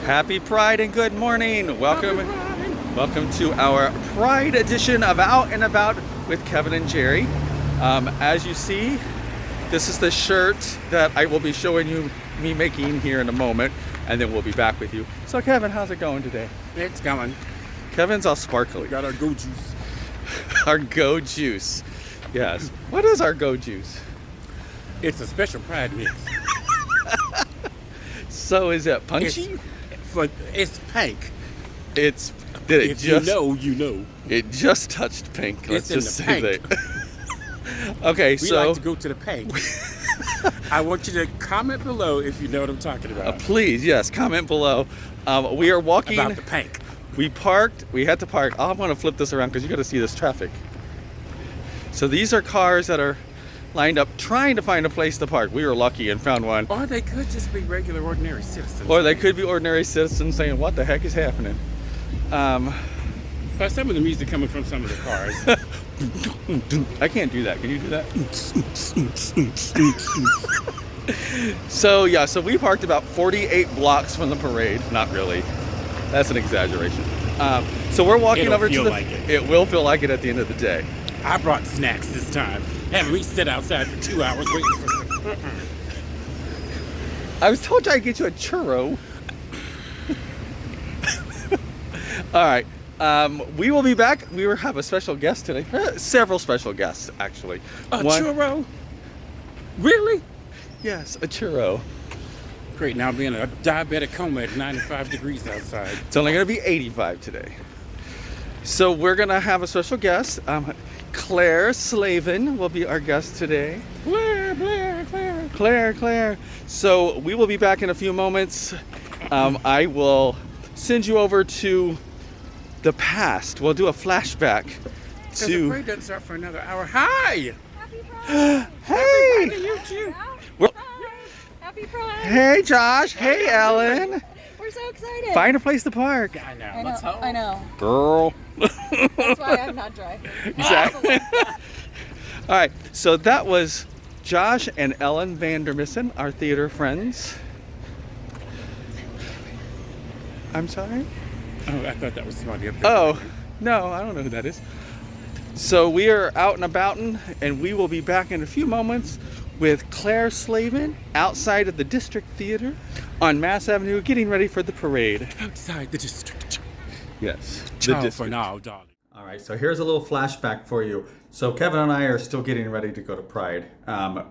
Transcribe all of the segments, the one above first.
Happy Pride and good morning. Welcome to our Pride edition of Out and About with Kevin and Jerry. As you see, this is the shirt that I will be showing you me making here in a moment, and then we'll be back with you. So Kevin, how's it going today? It's going. Kevin's all sparkly. We got our go juice. Our go juice. Yes. What is our go juice? It's a special Pride mix. So is it punchy? It's pink. If you know, you know. It just touched pink. Let's It's just in say the pink. that. Okay, We so like to go to the pink. I want you to comment below if you know what I'm talking about. please, yes, comment below. We are walking. About the pink. We parked. We had to park. I want to flip this around because you got to see this traffic. So these are cars that are lined up trying to find a place to park. We were lucky and found one. Or they could just be regular, ordinary citizens. Or they could be ordinary citizens saying, "What the heck is happening?" By some of the music coming from some of the cars. I can't do that. Can you do that? So we parked about 48 blocks from the parade. Not really. That's an exaggeration. So we're walking It'll over to feel the. like it. It will feel like it at the end of the day. I brought snacks this time. Having me sit outside for 2 hours waiting for some. I was told I'd get you a churro. All right. We will be back. We will have a special guest today. Several special guests, actually. A One- churro? Really? Yes, a churro. Great, now being a diabetic coma at 95 degrees outside. It's only going to be 85 today. So we're going to have a special guest. Claire Slavin will be our guest today. Claire. So we will be back in a few moments. I will send you over to the past. We'll do a flashback Because the to. parade doesn't start for another hour. Hi! Happy Pride! Hey! Happy you too. Well- Happy Pride! Hey, Josh. Hey, Ellen. We're so excited. Find a place to park, I know. I Let's know. hope. I know. girl. That's why I'm not driving. Exactly. All right. So that was Josh and Ellen Vandermissen, our theater friends. I'm sorry? Oh, I thought that was somebody up there. Oh, no, I don't know who that is. So we are out and about, and we will be back in a few moments with Claire Slavin outside of the District Theater on Mass Avenue, getting ready for the parade. Outside the district. Yes. Ciao for now, darling. All right, so here's a little flashback for you. So Kevin and I are still getting ready to go to Pride.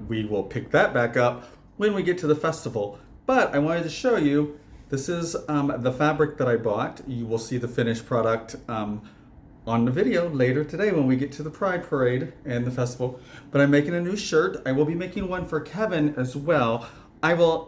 We will pick that back up when we get to the festival. But I wanted to show you, this is the fabric that I bought. You will see the finished product on the video later today when we get to the Pride Parade and the festival. But I'm making a new shirt. I will be making one for Kevin as well. I will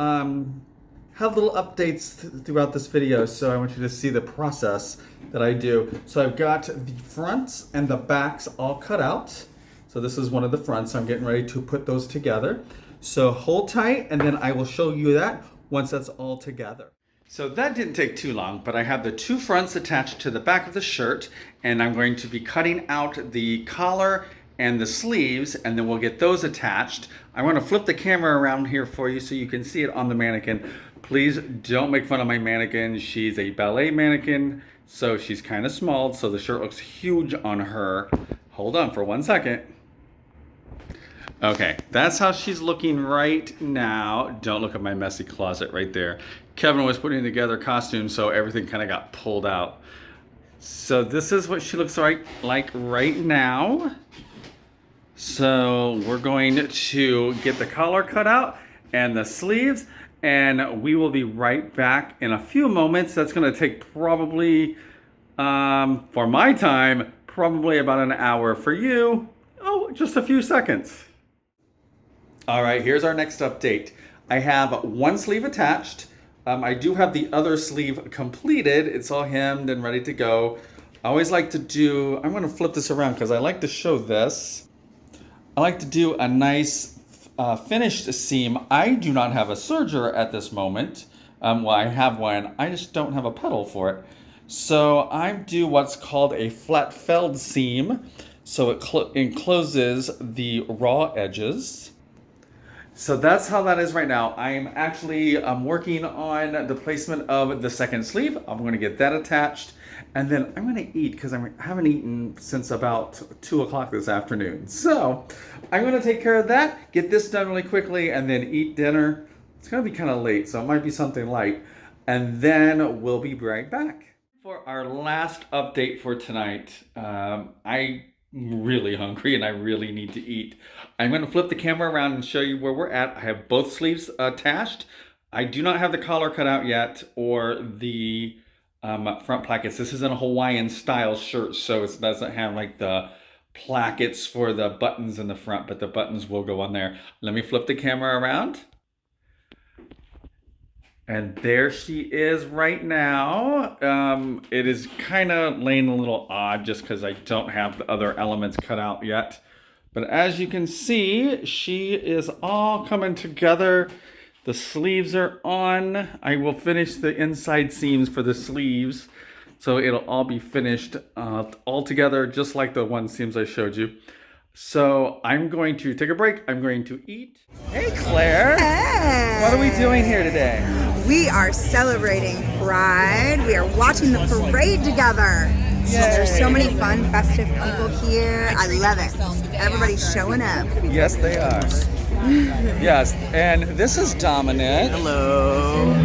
have little updates throughout this video, so I want you to see the process that I do. So I've got the fronts and the backs all cut out. So this is one of the fronts. I'm getting ready to put those together. So hold tight, and then I will show you that once that's all together. So that didn't take too long, but I have the two fronts attached to the back of the shirt, and I'm going to be cutting out the collar and the sleeves, and then we'll get those attached. I want to flip the camera around here for you so you can see it on the mannequin. Please don't make fun of my mannequin. She's a ballet mannequin, so she's kind of small, so the shirt looks huge on her. Hold on for 1 second. Okay, that's how she's looking right now. Don't look at my messy closet right there. Kevin was putting together costumes, so everything kind of got pulled out. So this is what she looks like right now. So we're going to get the collar cut out and the sleeves, and we will be right back in a few moments. That's going to take probably, for my time, probably about an hour. For you, just a few seconds. All right, here's our next update. I have one sleeve attached. I do have the other sleeve completed. It's all hemmed and ready to go. I always like to do, I'm going to flip this around because I like to show this. I like to do a nice finished seam. I do not have a serger at this moment. Well, I have one. I just don't have a pedal for it. So I do what's called a flat felled seam. So it encloses the raw edges. So that's how that is right now. I'm actually working on the placement of the second sleeve. I'm going to get that attached, and then I'm going to eat because I haven't eaten since about 2 o'clock this afternoon. So I'm going to take care of that, get this done really quickly, and then eat dinner. It's going to be kind of late, so it might be something light, and then we'll be right back. For our last update for tonight, I'm really hungry and I really need to eat. I'm going to flip the camera around and show you where we're at. I have both sleeves attached. I do not have the collar cut out yet or the front plackets. This isn't a Hawaiian style shirt, so it doesn't have like the plackets for the buttons in the front, but the buttons will go on there. Let me flip the camera around. And there she is right now. It is kind of laying a little odd just because I don't have the other elements cut out yet. But as you can see, she is all coming together. The sleeves are on. I will finish the inside seams for the sleeves. So it'll all be finished all together, just like the one seams I showed you. So I'm going to take a break. I'm going to eat. Hey, Claire. Hey. What are we doing here today? We are celebrating Pride. We are watching the parade together. So there's so many fun, festive people here. I love it. Everybody's showing up. Yes, they are. Yes, and this is Dominic. Hello.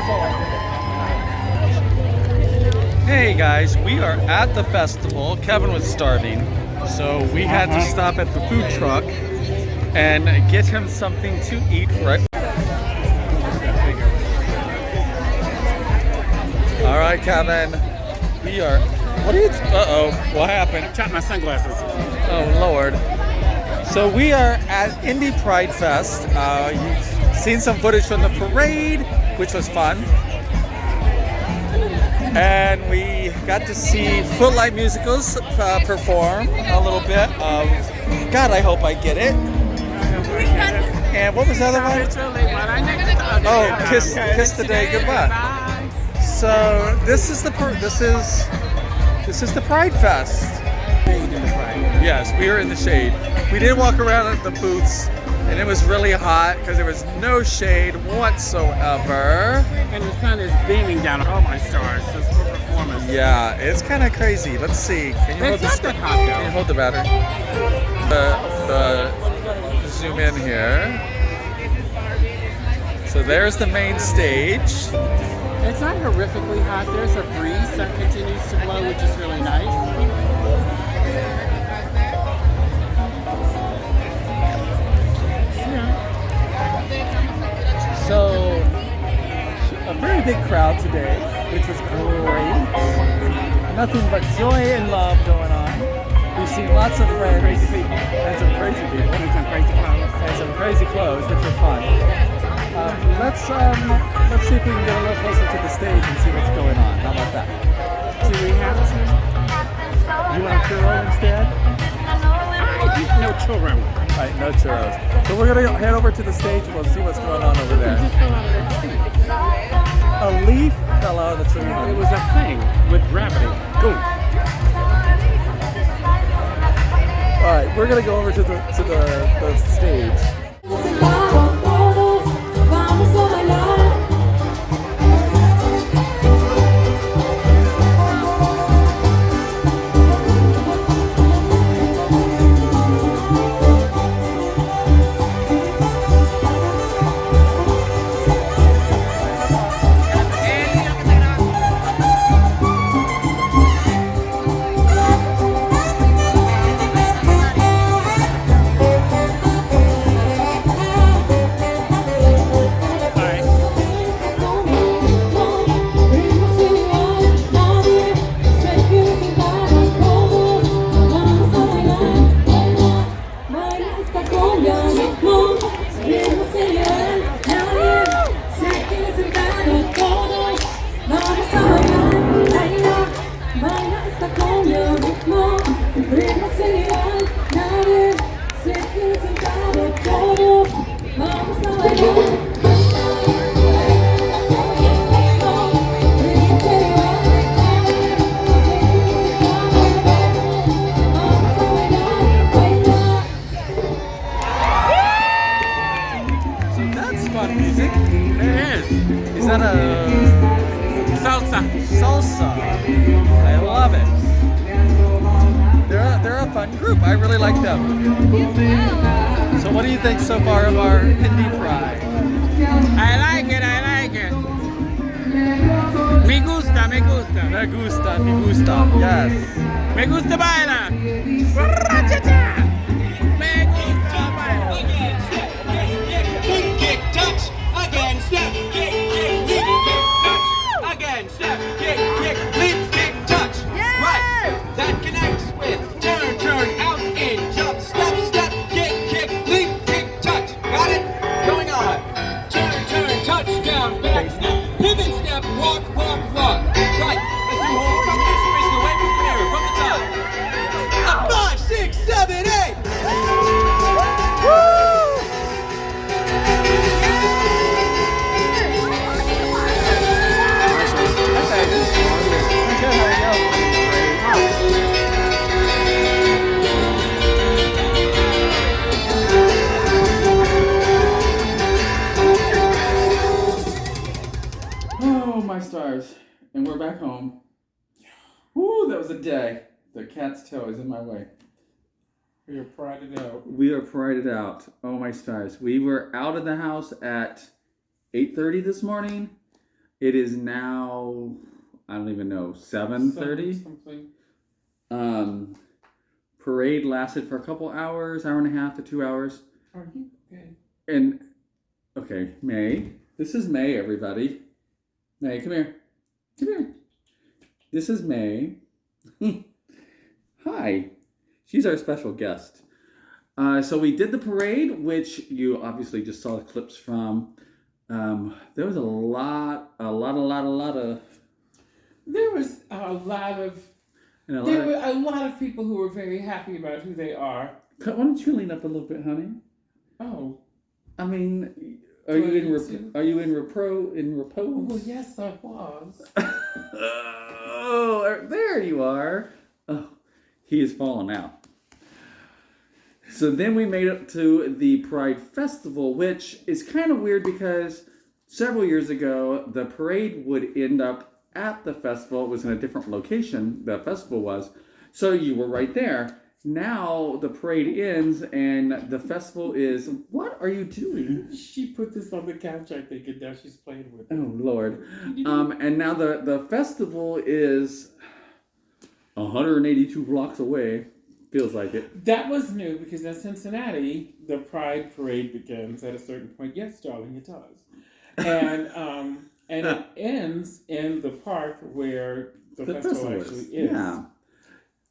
That's all I think. Hey guys, we are at the festival. Kevin was starving, so we had to stop at the food truck and get him something to eat right. All right, Kevin, we are. What are you? Uh-oh, what happened? I chopped my sunglasses. Oh Lord. So we are at Indy Pride Fest. You've seen some footage from the parade, which was fun. And we got to see Footlight Musicals perform a little bit of, God, I hope I get it. And what was the other one? Oh, Kiss the Day Goodbye. So this is the Pride Fest. Yes, we were in the shade. We did walk around at the booths, and it was really hot because there was no shade whatsoever. And the sun is beaming down. Oh my stars! This is for performance. Yeah, it's kind of crazy. Let's see. Can you hold It's not that hot though. Can you hold the battery? The zoom in here. So there's the main stage. It's not horrifically hot. There's a breeze that continues to blow, which is really nice. So, a very big crowd today, which was great. Nothing but joy and love going on. We've seen lots of friends Crazy people. and some crazy people And some crazy clothes. and some crazy clothes, which were fun. Let's see if we can get a little closer to the stage and see what's going on. How about that? Do we have to? You want a churro instead? I eat no children. All right, no churros. So we're gonna head over to the stage and we'll see what's going on over there. A leaf fell out of the tree. It was a thing with gravity. Boom. All right, we're gonna go over to the stage. Is that a Salsa. salsa? I love it. They're a fun group. I really like them. So what do you think so far of our Indy Pride? I like it. Me gusta. Me gusta, me gusta. Yes. Me gusta baila. Cha-cha. Me gusta baila. Kick, touch, again, step, kick, leap, kick, touch, again, step, kick, leap, kick, touch. Right, that connects with turn, out, in, jump, step, kick, leap, kick, touch. Got it? Going on. Turn, touchdown, back step, pivot step, walk. Right, let's do whole combination, racing away from the mirror, from the top. 5, 6, 7, 8. Oh, my stars. And we're back home. Woo, that was a day. The cat's toe is in my way. We are prided out. We are prided out. Oh, my stars. We were out of the house at 8:30 this morning. It is now, I don't even know, 7:30. Something. Parade lasted for a couple hours, hour and a half to 2 hours. Are you okay? And, okay, May. This is May, everybody. May, come here. Come here. This is May. Hi. She's our special guest. So we did the parade, which you obviously just saw the clips from. There was a lot of... There was a lot of... There were a lot of people who were very happy about who they are. Why don't you lean up a little bit, honey? Oh. I mean, are you in repose? Well, yes, I was. Oh, there you are. Oh, he is falling out. So then we made it to the Pride Festival, which is kind of weird because several years ago, the parade would end up at the festival. It was in a different location, the festival was. So you were right there. Now the parade ends and the festival is... What are you doing? She put this on the couch, I think, and now she's playing with it. Oh, Lord. And now the festival is 182 blocks away. Feels like it. That was new because in Cincinnati, the Pride Parade begins at a certain point. Yes, darling, it does. And it ends in the park where the festival actually is. Yeah.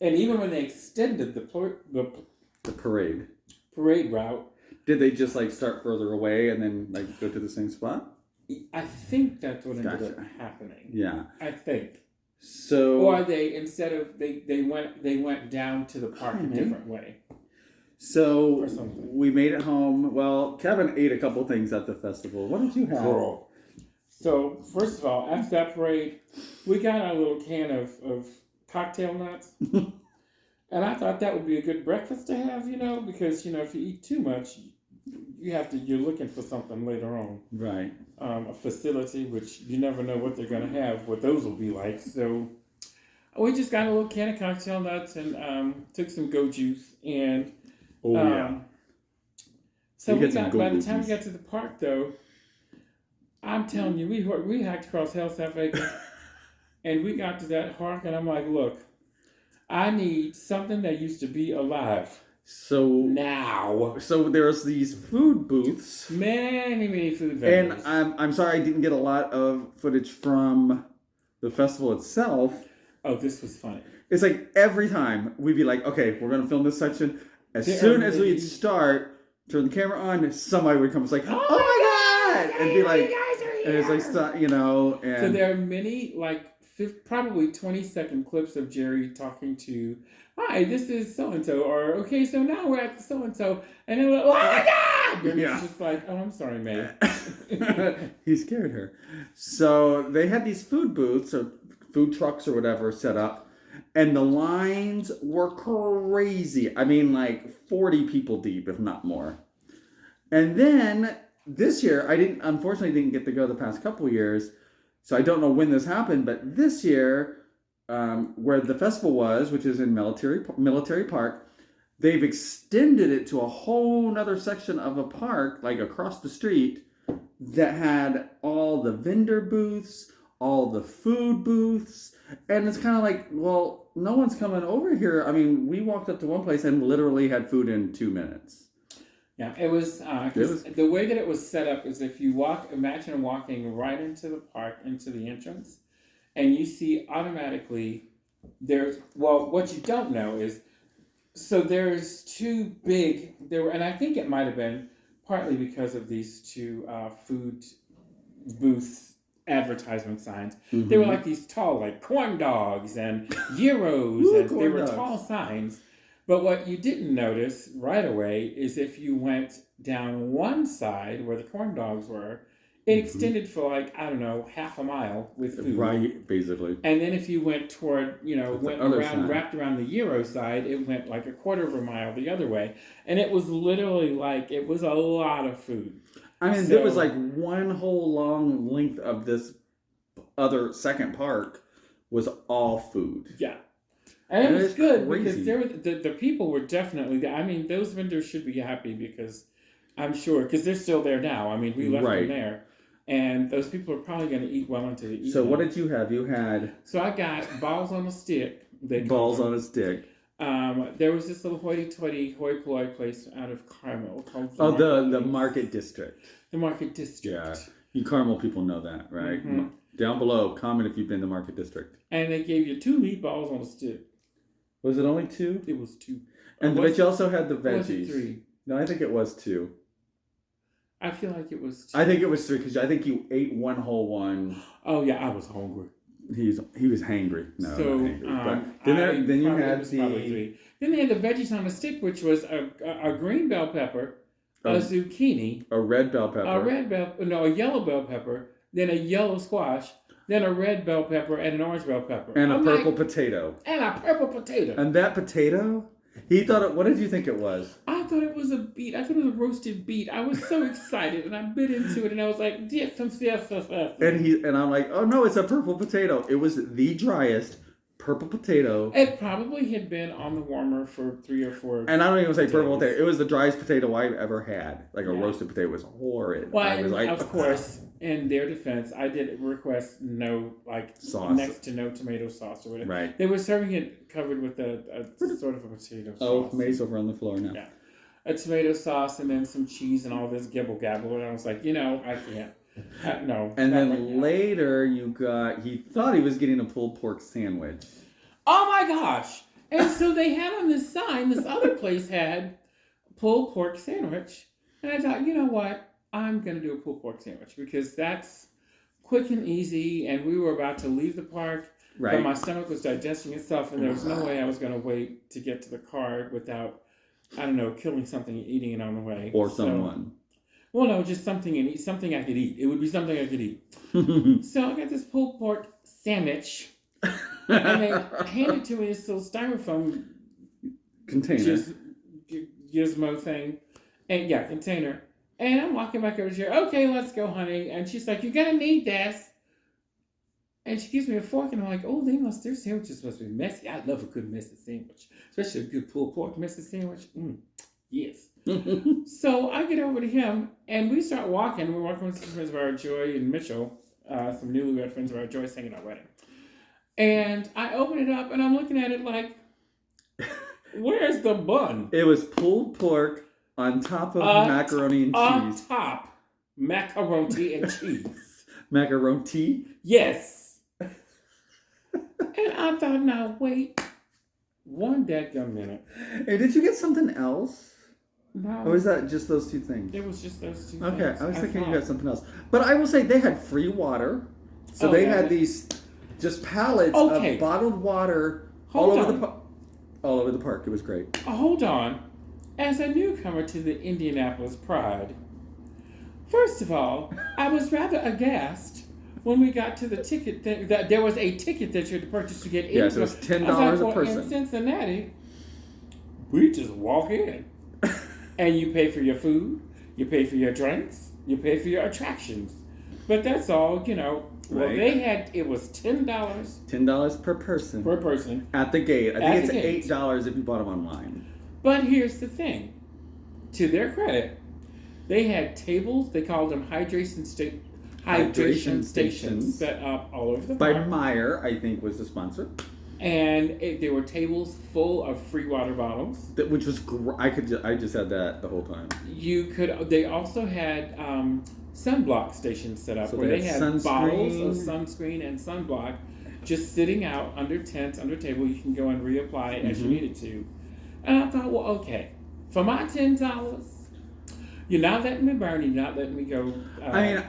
And even when they extended the parade route, did they just like start further away and then like go to the same spot? I think that's what ended up happening. Yeah. I think. So, or they instead of they went down to the park a different way. So we made it home. Well, Kevin ate a couple things at the festival. What did you have? Girl. So first of all, after that parade, we got our little can of cocktail nuts, and I thought that would be a good breakfast to have, because if you eat too much, you're looking for something later on. Right. A facility, which you never know what they're going to have, what those will be like. So we just got a little can of cocktail nuts and took some go juice. And so by the time we got to the park, though, I'm telling you, we hiked across Hell South Acre and we got to that park, and I'm like, look, I need something that used to be alive. So now, there's these food booths, many food vendors, and I'm sorry I didn't get a lot of footage from the festival itself. Oh, this was funny. It's like every time we'd be like, okay, we're gonna film this section. As soon as we'd start, turn the camera on, somebody would come. It's like, oh my god, and be like, and it's like, and so there are many probably 20-second clips of Jerry talking to, hi, this is so-and-so, or, okay, so now we're at the so-and-so, and then we're like, oh my God! And it's just like, oh, I'm sorry, May. He scared her. So they had these food booths, or food trucks or whatever set up, and the lines were crazy. I mean, like 40 people deep, if not more. And then this year, unfortunately didn't get to go the past couple years, so I don't know when this happened, but this year, where the festival was, which is in Military Park, they've extended it to a whole nother section of a park, like across the street, that had all the vendor booths, all the food booths, and it's kind of like, well, no one's coming over here. I mean, we walked up to one place and literally had food in 2 minutes. Yeah, it was the way that it was set up is if you imagine walking right into the park, into the entrance, and you see automatically what you don't know is, so there's two big, and I think it might have been partly because of these two food booth advertisement signs. Mm-hmm. They were like these tall, like corn dogs and gyros, and they were tall signs. But what you didn't notice right away is if you went down one side where the corn dogs were, it extended for half a mile with food. Right, basically. And then if you went toward, wrapped around the gyro side, it went like a quarter of a mile the other way. And it was literally it was a lot of food. I mean, there was like one whole long length of this other second park was all food. Yeah. And it was good because the people were definitely there. I mean, those vendors should be happy because I'm sure, because they're still there now. I mean, we left them there. And those people are probably going to eat well into the evening. So what did you have? You had So I got balls on a stick. balls on a stick. There was this little hoity-toity, hoi-polloi place out of Carmel called The Market District. The Market District. Yeah. You Carmel people know that, right? Mm-hmm. Down below, comment if you've been to Market District. And they gave you 2 meatballs on a stick. Was it only 2? It was 2. And but you also had the veggies. Was it 3? No, I think it was 2. I feel like it was 2. I think it was 3 because I think you ate one whole one. Oh yeah, I was hungry. He was hangry. No, So not hangry. But then you had probably 3. Then they had the veggies on a stick, which was a green bell pepper, a zucchini, a red bell pepper, a yellow bell pepper, then a yellow squash, then a red bell pepper, and an orange bell pepper, and a purple potato. And a purple potato. And that potato, he thought it. What did you think it was? I thought it was a beet. I thought it was a roasted beet. I was so excited, and I bit into it, and I was like, yes. And I'm like, oh no, it's a purple potato. It was the driest purple potato. It probably had been on the warmer for 3 or 4. And I don't even say purple potato. It was the driest potato I've ever had. Like a roasted potato was horrid. Well, I was like, of course, in their defense, I did request no sauce, next to no tomato sauce or whatever. Right. They were serving it covered with a sort of a potato sauce. Oh, May's over on the floor now. Yeah. A tomato sauce and then some cheese and all this gibble gabble. And I was like, I can't. No. And then later he thought he was getting a pulled pork sandwich. Oh my gosh. And so they had on this sign, this other place had pulled pork sandwich. And I thought, you know what? I'm going to do a pulled pork sandwich because that's quick and easy. And we were about to leave the park. Right. But my stomach was digesting itself. And there was no way I was going to wait to get to the car without, I don't know, killing something and eating it on the way. Or someone. Well, no, just something I could eat. It would be something I could eat. So I got this pulled pork sandwich. And they handed to me this little styrofoam container. Gizmo thing. And container. And I'm walking back over here. Okay, let's go, honey. And she's like, you're going to need this. And she gives me a fork, and I'm like, oh, their sandwiches must be messy. I love a good messy sandwich. Especially a good pulled pork messy sandwich. Yes. So I get over to him, and we start walking. We're walking with some friends of ours, Joy and Mitchell, some newlywed friends of ours. Joy singing our wedding. And I open it up, and I'm looking at it like, where's the bun? It was pulled pork on top of macaroni and cheese. On top, macaroni and cheese. Macaroni? Yes. And I thought, now wait one dadgum minute. Hey, did you get something else? No. Or was that just those 2 things? It was just those 2 things. Okay, I was thinking you got something else. But I will say they had free water. So they had these just pallets of bottled water all over the park. It was great. Hold on. As a newcomer to the Indianapolis Pride, first of all, I was rather aghast when we got to the ticket thing, that there was a ticket that you had to purchase to get in. Yes, it was $10 a person. In Cincinnati, we just walk in. And you pay for your food, you pay for your drinks, you pay for your attractions. But that's all, Well, right. It was $10. $10 per person. Per person. At the gate. I think it's gate. $8 if you bought them online. But here's the thing. To their credit, they had tables. They called them hydration stations set up all over the park. By park. Meyer, I think, was the sponsor. And there were tables full of free water bottles. Which was I just had that the whole time. They also had sunblock stations set up, so where they had bottles of sunscreen and sunblock just sitting out under tents, under table. You can go and reapply it as you needed to. And I thought, well, okay, for my $10, you're not letting me burn. You're not letting me go. I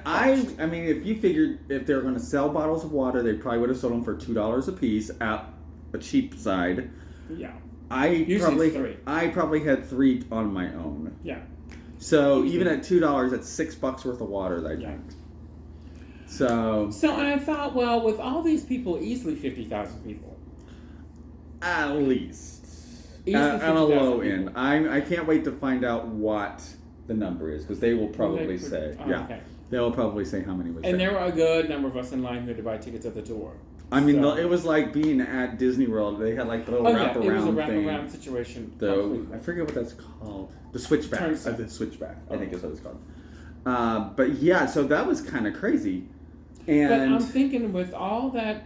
mean, if you figured if they were going to sell bottles of water, they probably would have sold them for $2 a piece at a cheap side. Yeah. I probably had 3 on my own. Yeah. So even at $2, that's $6 worth of water that I drank. So and I thought, well, with all these people, easily 50,000 people. At least. On a low end. I can't wait to find out what the number is, because they will probably say. Okay. They will probably say how many was there. And there were a good number of us in line here to buy tickets at the door. I mean, it was like being at Disney World. They had like the little wraparound thing. It was a wraparound situation. I forget what that's called. The switchback. The switchback, I think is what it's called. But yeah, so that was kind of crazy. But And I'm thinking with all that,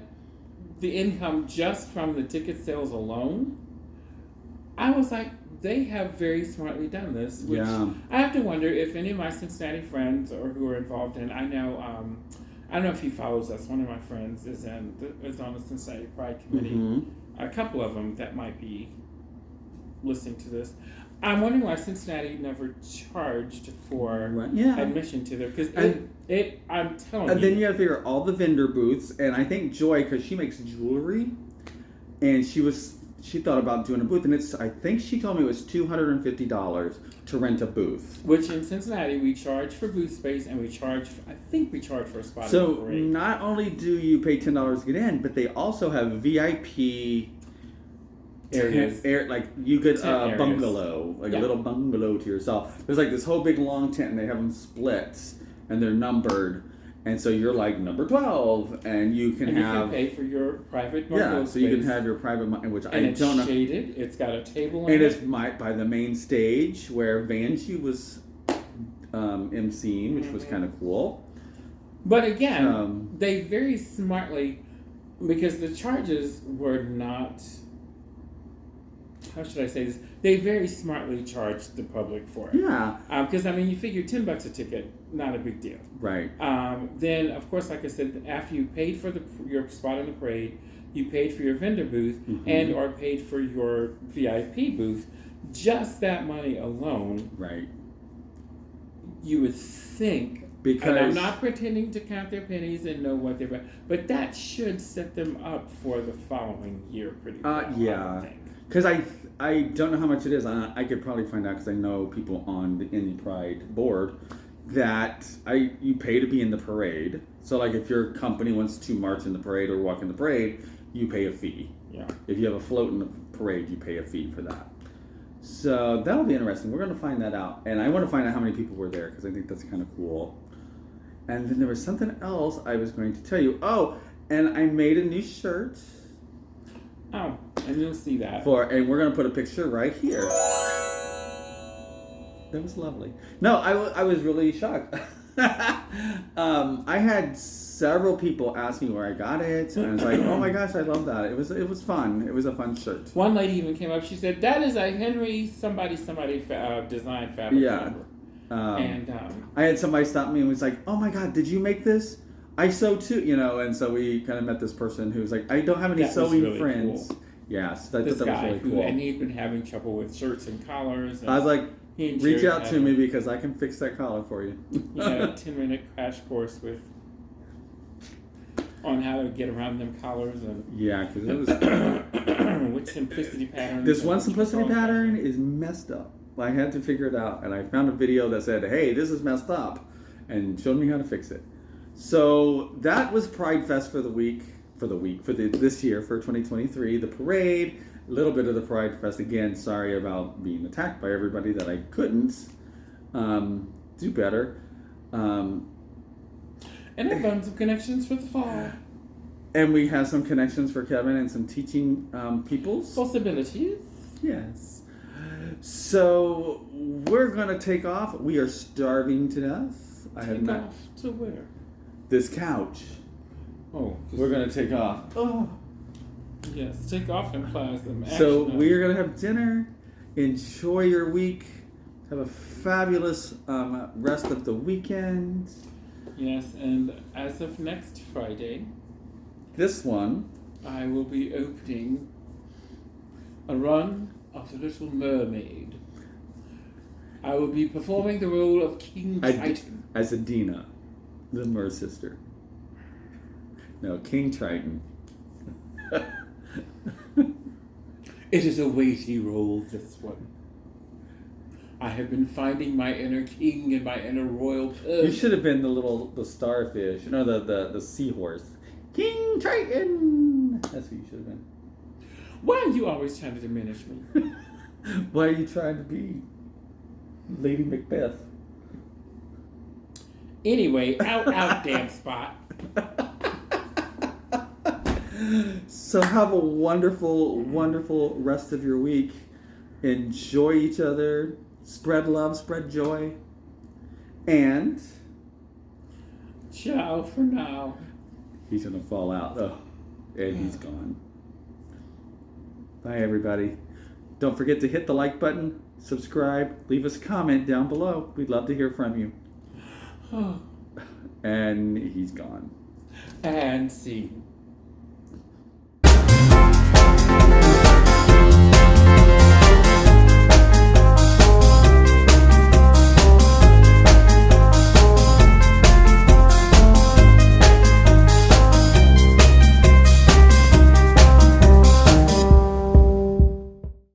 the income just from the ticket sales alone, I was like, they have very smartly done this. Which Yeah. I have to wonder if any of my Cincinnati friends or who are involved in. I know. I don't know if he follows us. One of my friends is on the Cincinnati Pride Committee. Mm-hmm. A couple of them that might be listening to this. I'm wondering why Cincinnati never charged for Right, yeah. admission to there, because And- I'm telling And you. then you got to figure all the vendor booths, and I think Joy, because she makes jewelry, and she thought about doing a booth, and I think she told me it was $250 to rent a booth. Which in Cincinnati we charge for booth space, and I think we charge for a spot in the So parade. not only do you pay $10 to get in, but they also have VIP Areas. like you could Tent areas. bungalow, like Yeah. a little bungalow to yourself. There's like this whole big long tent, and they have them split, and they're numbered, and so you're like number 12, and you can And you have can pay for your private bungalow yeah, so you can space. have your private which And I it's don't know. shaded. It's got a table. And in it's by the main stage where Vanjie was emceeing, which was Mhm. kind of cool. But again, Um, they very smartly, because the charges were not. How should I say this? They very smartly charged the public for it. Yeah, Because I mean, you figure $10 a ticket, not a big deal. right. Then, of course, like I said, after you paid for your spot in the parade, you paid for your vendor booth Mhm. and or paid for your VIP booth. Just that money alone, Right. you would think. Because And I'm not pretending to count their pennies and know what they're, but that should set them up for the following year pretty well. I yeah. would think. Because I don't know how much it is. I could probably find out because I know people on the Indy Pride board that you pay to be in the parade. So like if your company wants to march in the parade or walk in the parade, you pay a fee. Yeah. If you have a float in the parade, you pay a fee for that. So that'll be interesting. We're going to find that out. And I want to find out how many people were there because I think that's kind of cool. And then there was something else I was going to tell you. Oh, and I made a new shirt. Oh, and you'll see that. And we're going to put a picture right here. That was lovely. No, I was really shocked. I had several people ask me where I got it, and I was like, "Oh my gosh, I love that! It was fun. It was a fun shirt." One lady even came up. She said, "That is a Henry somebody design fabric." Yeah. And I had somebody stop me and was like, "Oh my god, did you make this? I sew too," And so we kind of met this person who was like, "I don't have any That was sewing really friends." cool. Yeah, so I this thought that was guy, really cool. and he'd been having trouble with shirts and collars. And I was like, he and reach Jerry out to had me because I can fix that collar for you. He had a 10-minute crash course on how to get around them collars and Yeah, because it was. which simplicity pattern. This one simplicity pattern is messed up. I had to figure it out, and I found a video that said, "Hey, this is messed up," and showed me how to fix it. So that was Pride Fest for this year for 2023. The parade, a little bit of the Pride Fest again. Sorry about being attacked by everybody that I couldn't do better. And I found some connections for the fall. And we have some connections for Kevin and some teaching peoples. Possibilities. Yes. So we're gonna take off. We are starving to death. I have Take not off to where? this couch. Oh, We're gonna take off. Oh. yes. Take off implies them. So we're gonna have dinner. Enjoy your week. Have a fabulous rest of the weekend. Yes, and as of next Friday, This one. I will be opening a run of The Little Mermaid. I will be performing the role of King Triton. As Adina, the Mer sister. No, King Triton. It is a weighty role, this one. I have been finding my inner king and my inner royal person. You should have been the starfish. The seahorse. King Triton. That's who you should have been. Why are you always trying to diminish me? Why are you trying to be Lady Macbeth? Anyway, out, damn spot. So have a wonderful, wonderful rest of your week. Enjoy each other. Spread love, spread joy. And Ciao for now. he's gonna fall out. Oh, and he's gone. Bye, everybody. Don't forget to hit the like button, subscribe, leave us a comment down below. We'd love to hear from you. And he's gone. And scene.